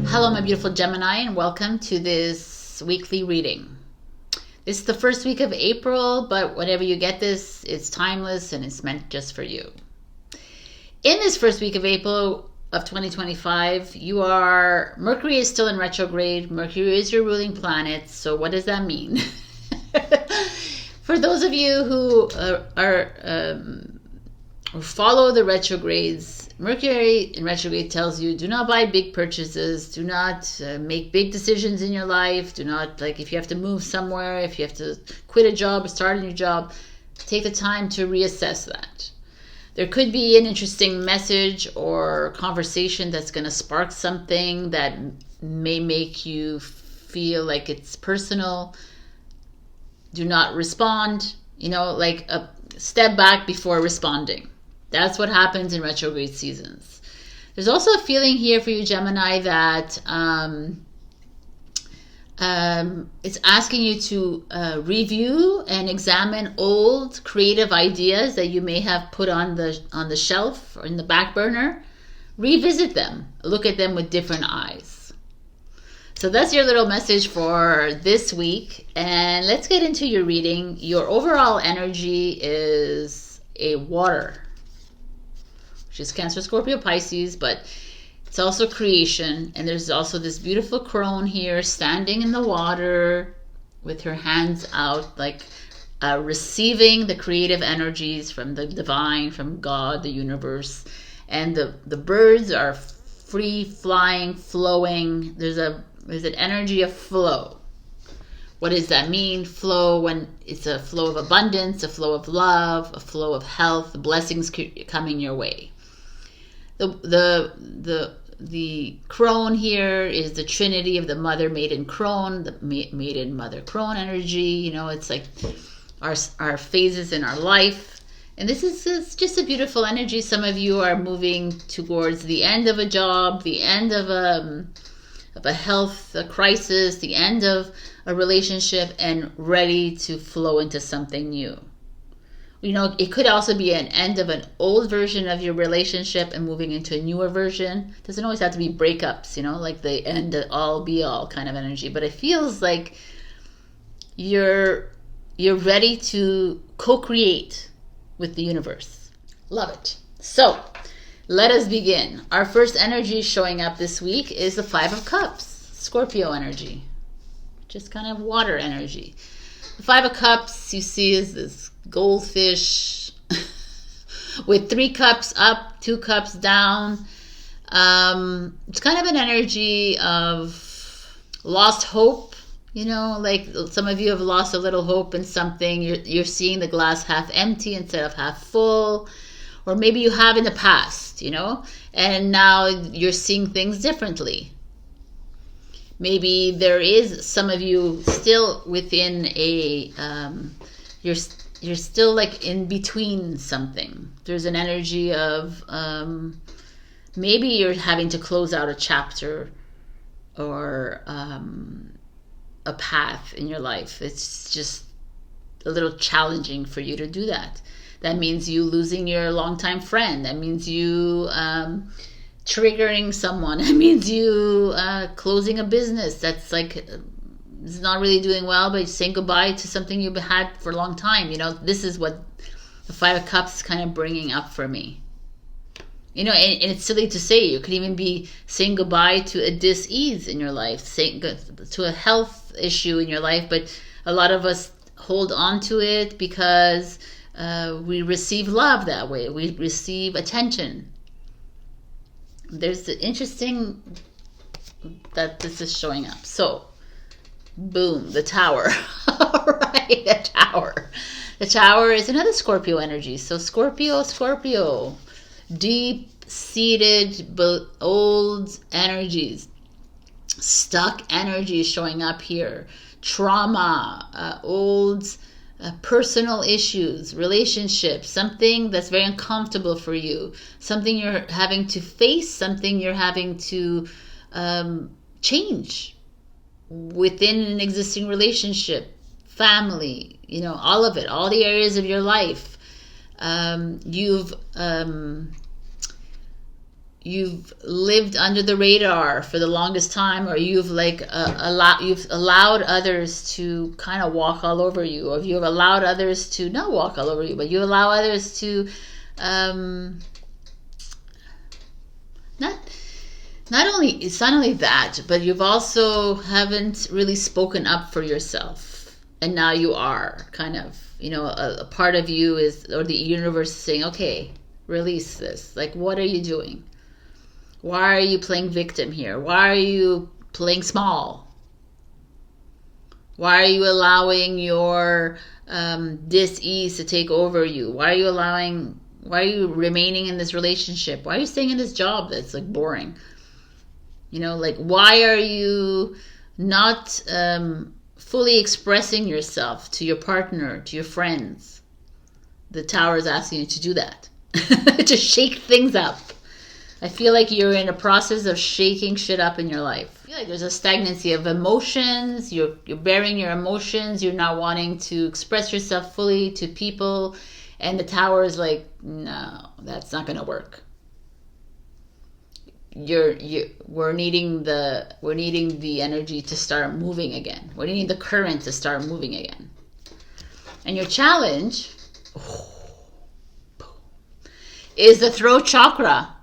Hello, my beautiful Gemini, and welcome to this weekly reading. This is the first week of April, but whenever you get this, it's timeless and it's meant just for you. In this first week of April of 2025, Mercury is still in retrograde. Mercury is your ruling planet. So what does that mean? For those of you who follow the retrogrades, Mercury in retrograde tells you do not buy big purchases, do not make big decisions in your life, do not, like, if you have to move somewhere, if you have to quit a job or start a new job, take the time to reassess that. There could be an interesting message or conversation that's going to spark something that may make you feel like it's personal. Do not respond, like a step back before responding. That's what happens in retrograde seasons. There's also a feeling here for you, Gemini, that it's asking you to review and examine old creative ideas that you may have put on the shelf or in the back burner. Revisit them. Look at them with different eyes. So that's your little message for this week. And let's get into your reading. Your overall energy is a water, which is Cancer, Scorpio, Pisces, but it's also creation. And there's also this beautiful crone here standing in the water with her hands out, like receiving the creative energies from the divine, from God, the universe. And the birds are free flying, flowing. There's an energy of flow. What does that mean? Flow, when it's a flow of abundance, a flow of love, a flow of health, blessings coming your way. The crone here is the trinity of the mother, maiden, crone, the maiden, mother, crone energy. It's like our phases in our life. And this is just a beautiful energy. Some of you are moving towards the end of a job, the end of a health crisis, the end of a relationship, and ready to flow into something new. It could also be an end of an old version of your relationship and moving into a newer version. It doesn't always have to be breakups, like the end all be all kind of energy. But it feels like you're ready to co-create with the universe. Love it. So let us begin. Our first energy showing up this week is the Five of Cups, Scorpio energy, just kind of water energy. The Five of Cups, you see, is this goldfish with 3 cups up, 2 cups down. It's kind of an energy of lost hope. Like some of you have lost a little hope in something. You're seeing the glass half empty instead of half full. Or maybe you have in the past, and now you're seeing things differently. Maybe there is some of you still within you're still like in between something. There's an energy of maybe you're having to close out a chapter or a path in your life. It's just a little challenging for you to do that. That means you losing your longtime friend. That means you triggering someone. That means you closing a business that's like it's not really doing well, but saying goodbye to something you've had for a long time. This is what the Five of Cups is kind of bringing up for me. And it's silly to say. You could even be saying goodbye to a dis-ease in your life, saying to a health issue in your life, but a lot of us hold on to it because we receive love that way. We receive attention. There's the interesting that this is showing up. So, boom, the Tower. All right, the Tower. The Tower is another Scorpio energy. So Scorpio, deep-seated, old energies, stuck energies showing up here. Trauma, old personal issues, relationships, something that's very uncomfortable for you, something you're having to face, something you're having to change within an existing relationship, family, all of it, all the areas of your life. You've you've lived under the radar for the longest time, or you've like allowed others to kind of walk all over you, or you've allowed others to not walk all over you, but you allow others to it's not only that, but you've also haven't really spoken up for yourself, and now you are kind of, a part of you is, or the universe is saying, okay, release this. Like, what are you doing? Why are you playing victim here? Why are you playing small? Why are you allowing your dis-ease to take over you? Why are you remaining in this relationship? Why are you staying in this job that's like boring? Like, why are you not fully expressing yourself to your partner, to your friends? The Tower is asking you to do that. To shake things up. I feel like you're in a process of shaking shit up in your life. I feel like there's a stagnancy of emotions. You're bearing your emotions. You're not wanting to express yourself fully to people. And the Tower is like, no, that's not going to work. We're needing the energy to start moving again. We're needing the current to start moving again. And your challenge is the throat chakra,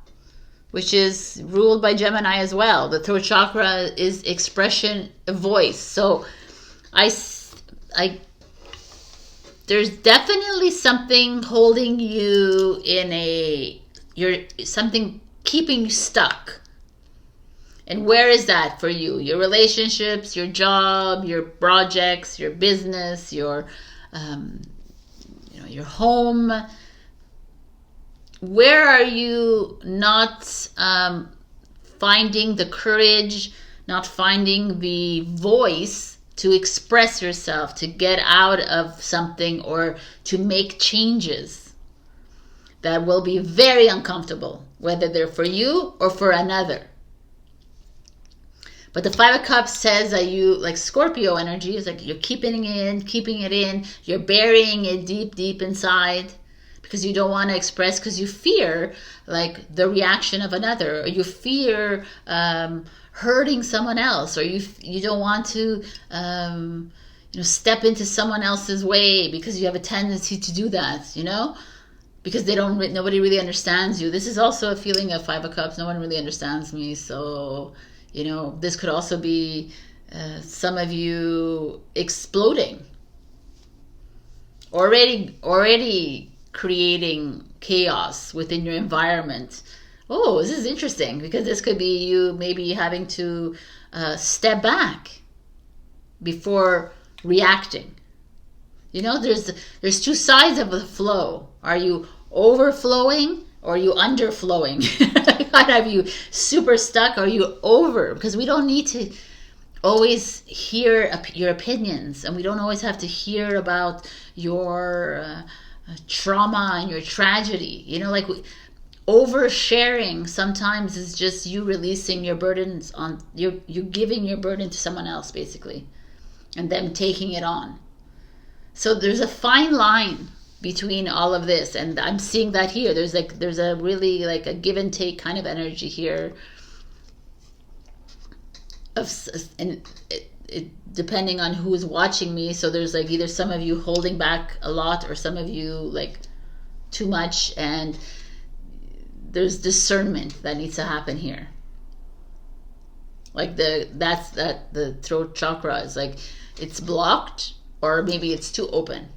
which is ruled by Gemini as well. The throat chakra is expression of voice. So there's definitely something holding you something keeping you stuck. And where is that for you? Your relationships, your job, your projects, your business, your home. Where are you not finding the courage, not finding the voice to express yourself, to get out of something, or to make changes that will be very uncomfortable, whether they're for you or for another? But the Five of Cups says that you, like Scorpio energy, is like you're keeping it in, you're burying it deep, deep inside, because you don't want to express, because you fear like the reaction of another, or you fear hurting someone else, or you don't want to step into someone else's way, because you have a tendency to do that, because nobody really understands you. This is also a feeling of Five of Cups. No one really understands me. So this could also be some of you exploding, already creating chaos within your environment. Oh, this is interesting, because this could be you maybe having to step back before reacting. There's two sides of the flow. Are you overflowing, or are you underflowing? Are you super stuck, or are you over? Because we don't need to always hear your opinions, and we don't always have to hear about your trauma and your tragedy. Oversharing sometimes is just you releasing your burdens on you giving your burden to someone else, basically, and them taking it on. So there's a fine line between all of this, and I'm seeing that here. There's a really like a give and take kind of energy here depending on who is watching me. So there's like either some of you holding back a lot, or some of you like too much, and there's discernment that needs to happen here. Like the throat chakra is like it's blocked, or maybe it's too open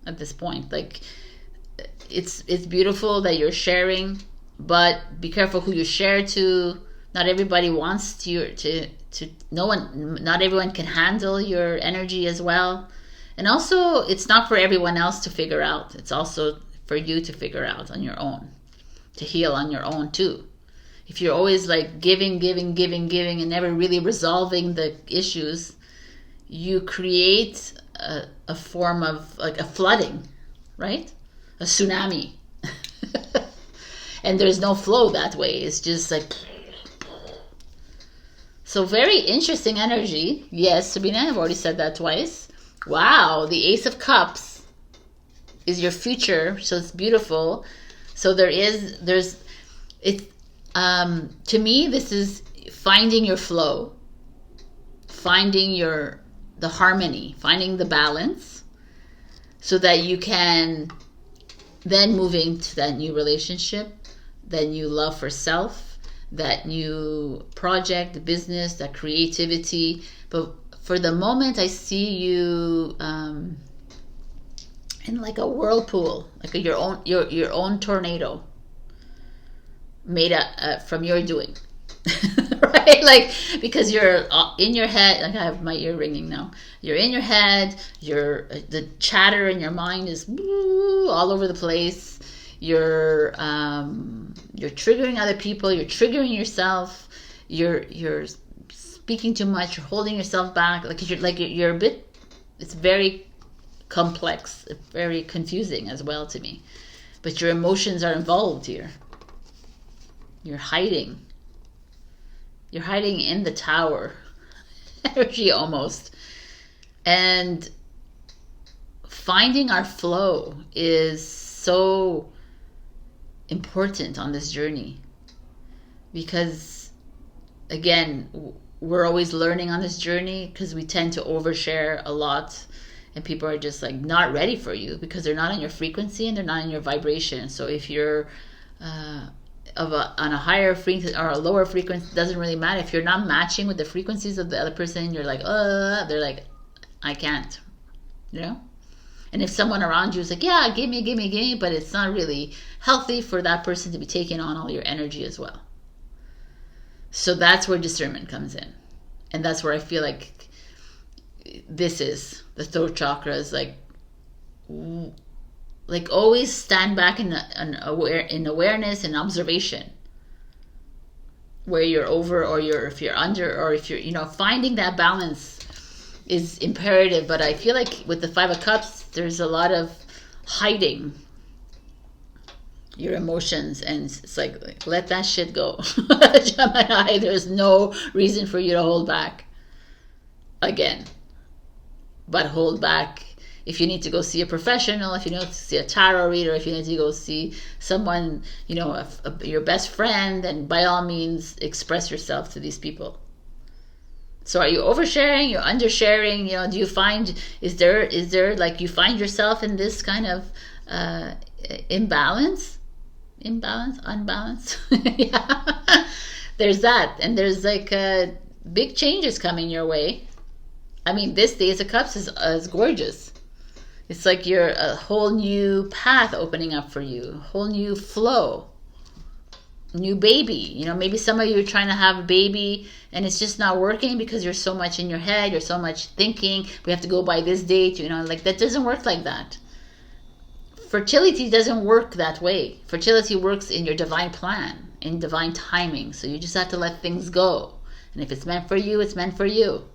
at this point. Like it's beautiful that you're sharing, but be careful who you share to. Not everybody wants to not everyone can handle your energy as well. And also, it's not for everyone else to figure out. It's also for you to figure out on your own, to heal on your own too. If you're always like giving and never really resolving the issues, you create a form of like a flooding, right? A tsunami. And there's no flow that way. It's just like... So very interesting energy. Yes, Sabrina, I've already said that twice. Wow, the Ace of Cups is your future, so it's beautiful. So To me, this is finding your flow, finding the harmony, finding the balance, so that you can then move into that new relationship, that new love for self, that new project, the business, that creativity. But for the moment, I see you in like a whirlpool, like your own tornado, made from your doing. Right? Like, because you're in your head. Like, I have my ear ringing now. You're in your head. The chatter in your mind is all over the place. You're triggering other people. You're triggering yourself. You're speaking too much. You're holding yourself back. You're a bit. It's very complex, very confusing as well to me. But your emotions are involved here. You're hiding. You're hiding in the tower energy almost. And finding our flow is so important on this journey. Because, again, we're always learning on this journey, because we tend to overshare a lot. And people are just like not ready for you because they're not on your frequency and they're not in your vibration. So if you're on a higher frequency or a lower frequency, it doesn't really matter. If you're not matching with the frequencies of the other person, you're like, they're like, I can't, you know? And if someone around you is like, yeah, give me, but it's not really healthy for that person to be taking on all your energy as well. So that's where discernment comes in. And that's where I feel like this is the throat chakra is like always stand back in awareness and observation, where you're over or if you're under, or if you're finding that balance is imperative. But I feel like with the 5 of Cups, there's a lot of hiding your emotions, and it's like let that shit go. Gemini, there's no reason for you to hold back again. But hold back if you need to go see a professional, if you need to see a tarot reader, if you need to go see someone, your best friend, then by all means express yourself to these people. So are you oversharing? You're undersharing? Do you find, is there like you find yourself in this kind of unbalance? Yeah. There's that. And there's like big changes coming your way. I mean, this Ace of Cups is gorgeous. It's like you're a whole new path opening up for you, a whole new flow, new baby. Maybe some of you are trying to have a baby and it's just not working because you're so much in your head, you're so much thinking, we have to go by this date, like that doesn't work like that. Fertility doesn't work that way. Fertility works in your divine plan, in divine timing. So you just have to let things go. And if it's meant for you, it's meant for you.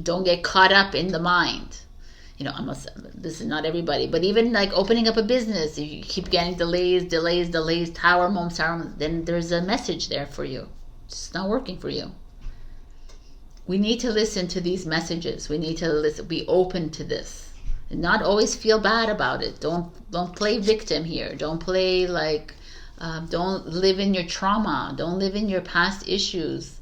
Don't get caught up in the mind. This is not everybody, but even like opening up a business, if you keep getting delays, tower moments, then there's a message there for you. It's not working for you. We need to listen to these messages. We need to be open to this, and not always feel bad about it. Don't play victim here. Don't play like, don't live in your trauma. Don't live in your past issues.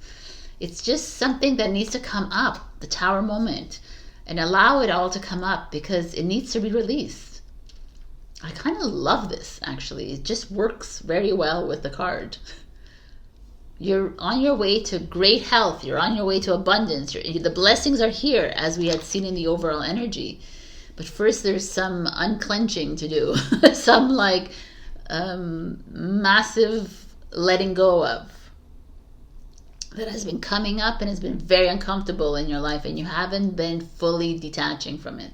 It's just something that needs to come up, the tower moment, and allow it all to come up because it needs to be released. I kind of love this, actually. It just works very well with the card. You're on your way to great health. You're on your way to abundance. The blessings are here, as we had seen in the overall energy. But first, there's some unclenching to do. Some like massive letting go of. That has been coming up and has been very uncomfortable in your life, and you haven't been fully detaching from it,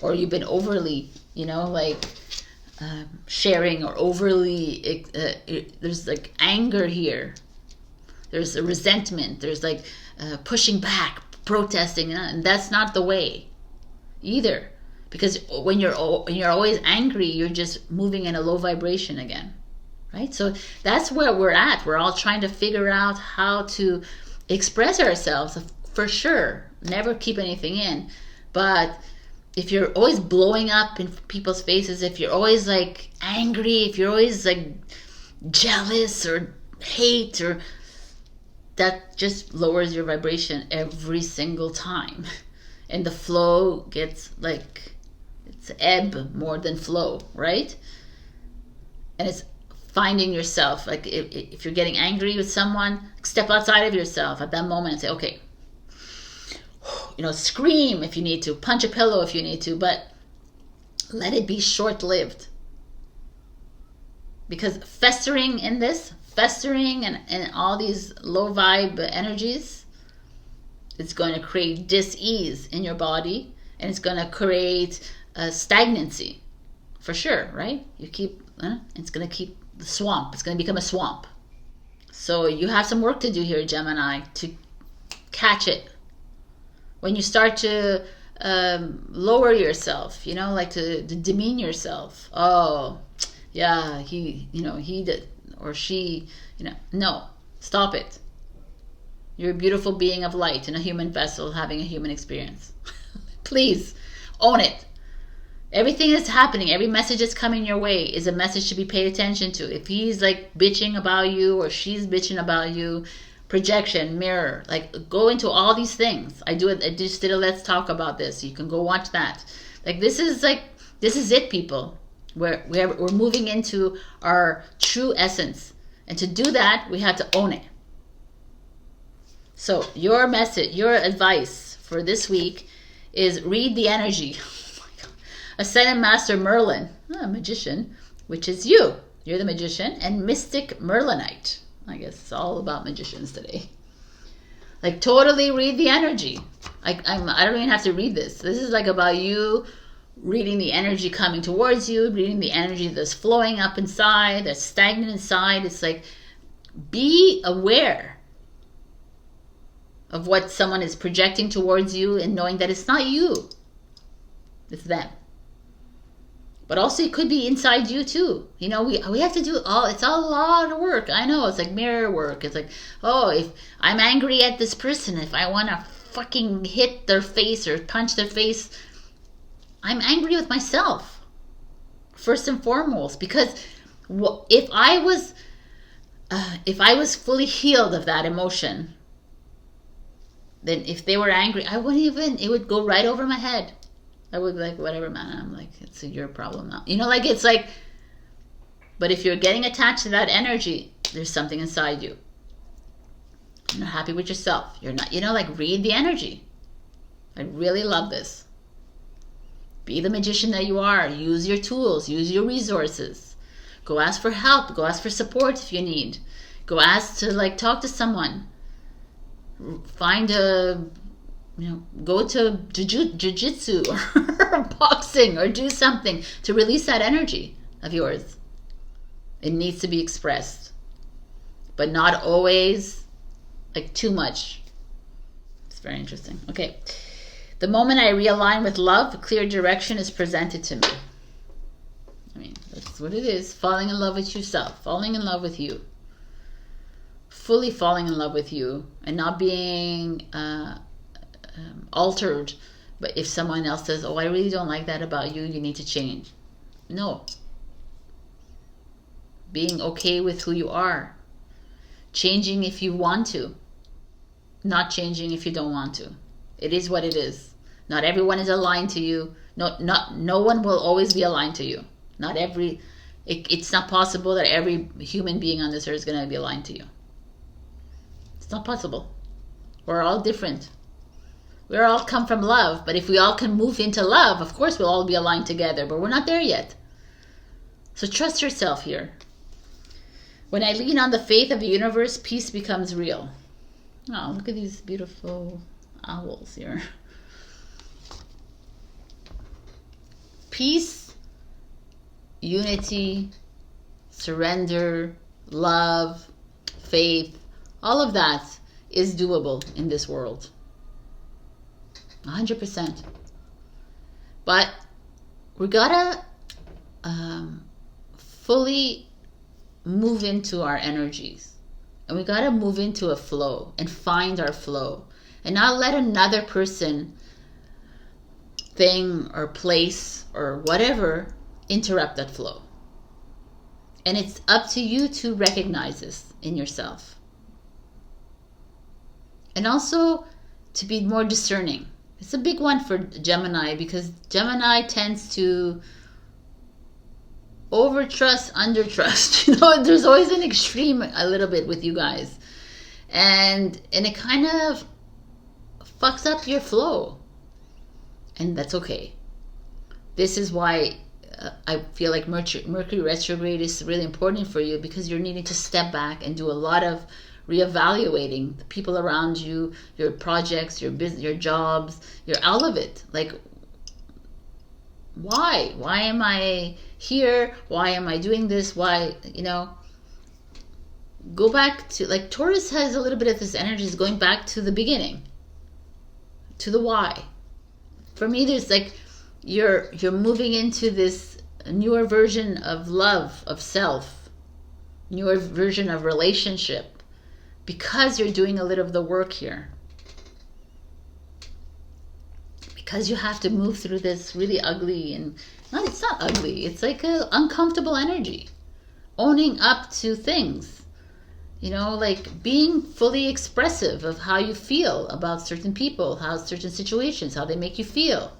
or you've been overly, sharing, or overly. There's like anger here. There's a resentment. There's like pushing back, protesting, and that's not the way either. Because when you're always angry, you're just moving in a low vibration again. Right? So that's where we're at. We're all trying to figure out how to express ourselves, for sure. Never keep anything in. But if you're always blowing up in people's faces, if you're always like angry, if you're always like jealous or hate, or that just lowers your vibration every single time. And the flow gets like, it's ebb more than flow, right? And it's finding yourself. Like if you're getting angry with someone, step outside of yourself at that moment and say, okay, scream if you need to, punch a pillow if you need to, but let it be short-lived. Because festering and all these low vibe energies, it's going to create dis-ease in your body, and it's going to create stagnancy, for sure, right? It's going to keep the swamp. It's going to become a swamp. So you have some work to do here, Gemini, to catch it. When you start to lower yourself, like to demean yourself. Oh, yeah, he did, or she, no, stop it. You're a beautiful being of light in a human vessel having a human experience. Please own it. Everything that's happening, every message that's coming your way is a message to be paid attention to. If he's like bitching about you or she's bitching about you, projection, mirror, like go into all these things. I just did a Let's Talk about this. You can go watch that. Like this is it, people. We're moving into our true essence. And to do that, we have to own it. So your message, your advice for this week is read the energy. Ascended Master Merlin, a magician, which is you. You're the magician, and Mystic Merlinite. I guess it's all about magicians today. Like totally read the energy. I don't even have to read this. This is like about you reading the energy coming towards you, reading the energy that's flowing up inside, that's stagnant inside. It's like be aware of what someone is projecting towards you and knowing that it's not you. It's them. But also it could be inside you too. We have to do it's a lot of work. I know, it's like mirror work. It's like, oh, if I'm angry at this person, if I want to fucking hit their face or punch their face, I'm angry with myself. First and foremost, because if I was fully healed of that emotion, then if they were angry, it would go right over my head. I would be like, whatever, man. I'm like, it's your problem now. It's like, but if you're getting attached to that energy, there's something inside you. You're not happy with yourself. You're not, read the energy. I really love this. Be the magician that you are. Use your tools. Use your resources. Go ask for help. Go ask for support if you need. Go ask to talk to someone. Find go to jiu-jitsu or boxing or do something to release that energy of yours. It needs to be expressed, but not always too much. It's very interesting. Okay. The moment I realign with love, clear direction is presented to me. That's what it is. Falling in love with yourself. Falling in love with you. Fully falling in love with you and not being altered. But if someone else says, oh, I really don't like that about you, you need to change. No. Being okay with who you are. Changing if you want to. Not changing if you don't want to. It is what it is. Not everyone is aligned to you. No one will always be aligned to you. It's not possible that every human being on this earth is going to be aligned to you. It's not possible. We're all different. We all come from love, but if we all can move into love, of course we'll all be aligned together, but we're not there yet. So trust yourself here. When I lean on the faith of the universe, peace becomes real. Oh, look at these beautiful owls here. Peace, unity, surrender, love, faith, all of that is doable in this world. 100%. But we gotta fully move into our energies. And we gotta move into a flow and find our flow. And not let another person, thing, or place, or whatever interrupt that flow. And it's up to you to recognize this in yourself. And also to be more discerning. It's a big one for Gemini, because Gemini tends to overtrust, undertrust. You know, there's always an extreme a little bit with you guys. And it kind of fucks up your flow. And that's okay. This is why I feel like Mercury retrograde is really important for you, because you're needing to step back and do a lot of reevaluating the people around you, your projects, your business, your jobs, all of it. Like, why am I here? Why am I doing this? Why, you know, go back to, like, Taurus has a little bit of this energy, is going back to the beginning, to the why. For me, there's like, you're moving into this newer version of love, of self, newer version of relationship, because you're doing a little of the work here. Because you have to move through this really ugly, and it's not ugly, it's like an uncomfortable energy. Owning up to things. You know, like being fully expressive of how you feel about certain people, how certain situations, how they make you feel.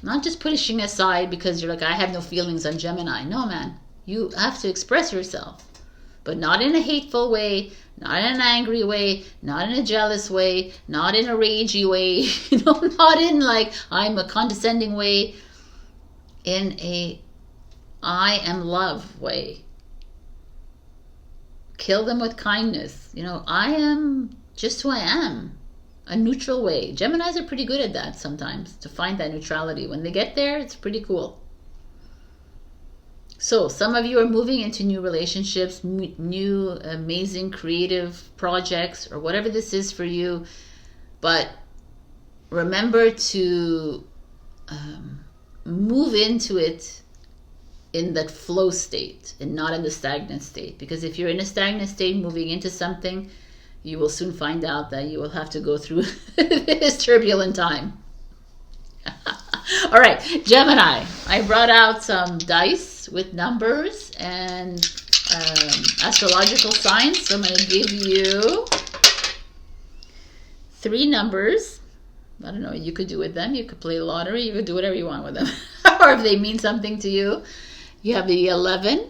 Not just pushing aside because you're like, I have no feelings on Gemini. No, man. You have to express yourself. But not in a hateful way, not in an angry way, not in a jealous way, not in a ragey way, you know, not in like, I'm a condescending way. In a I am love way. Kill them with kindness. You know, I am just who I am. A neutral way. Geminis are pretty good at that sometimes, to find that neutrality. When they get there, it's pretty cool. So some of you are moving into new relationships, new amazing creative projects, or whatever this is for you. But remember to move into it in that flow state and not in the stagnant state. Because if you're in a stagnant state moving into something, you will soon find out that you will have to go through this turbulent time. All right, Gemini. I brought out some dice with numbers and astrological signs. So I'm going to give you 3 numbers. I don't know what you could do with them. You could play lottery. You could do whatever you want with them. Or if they mean something to you. You have the 11.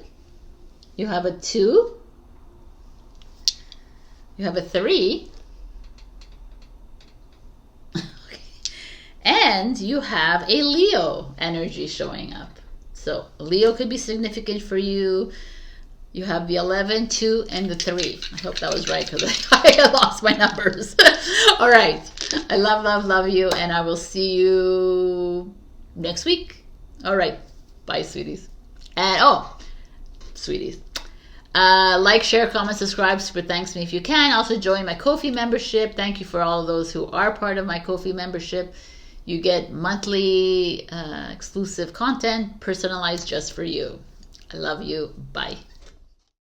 You have a 2. You have a 3. And you have a Leo energy showing up. So Leo could be significant for you. You have the 11, 2, and the 3. I hope that was right, because I lost my numbers. All right. I love you. And I will see you next week. All right. Bye, sweeties. And, sweeties. Like, share, comment, subscribe. Super thanks me if you can. Also join my Ko-fi membership. Thank you for all of those who are part of my Ko-fi membership. You get monthly exclusive content personalized just for you. I love you. Bye.